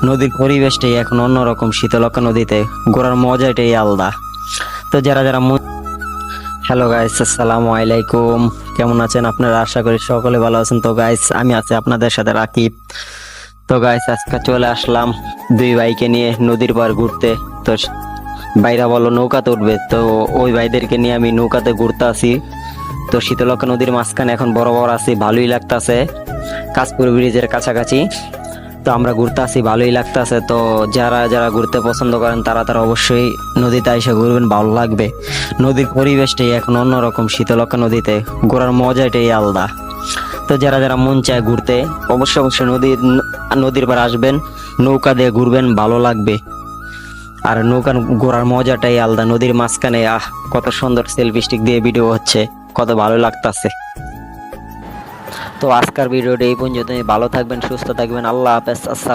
নদীর পরিবেশটাই এখন অন্যরকম, শীতলক্ষা নদীতে ঘোরার মজাটাই আলাদা। তো যারা যারা হ্যালো গাইস, আসসালামু আলাইকুম। কেমন আছেন আপনারা? আশা করি সকলে ভালো আছেন। তো গাইস, আমি আছি আপনাদের সাথে রাকিব। তো গাইস, আজকে চলে আসলাম দুই ভাইকে নিয়ে নদীর পার ঘুরতে। তো ভাইরা বলো নৌকাতে উঠবে, তো ওই ভাইদেরকে নিয়ে আমি নৌকাতে ঘুরতে আসি। তো শীতলক্ষা নদীর মাঝখানে এখন বরাবর আছি, ভালোই লাগতাছে, কাশপুর ব্রিজের কাছাকাছি। তো আমরা ঘুরতে আসি, ভালোই লাগতাছে। তো যারা যারা ঘুরতে পছন্দ করেন তারা তারা অবশ্যই নদীতে এসে ঘুরবেন, ভালো লাগবে। নদীর পরিবেশটাই এখন অন্যরকম, শীতলক্ষা নদীতে ঘোরার মজাটাই আলাদা। তো যারা যারা মন চায় ঘুরতে, অবশ্যই অবশ্যই নদীর পার আসবেন, নৌকা দিয়ে ঘুরবেন, ভালো লাগবে। আর নৌকা ঘোরার মজাটাই আলাদা। নদীর মাঝখানে কত সুন্দর সেলফি স্টিক দিয়ে ভিডিও হচ্ছে, কত ভালো লাগতাছে। তো আজকের ভিডিওটা এই পর্যন্ত। ভালো থাকবেন, সুস্থ থাকবেন, আল্লাহ হাফেজ, আসসালাম।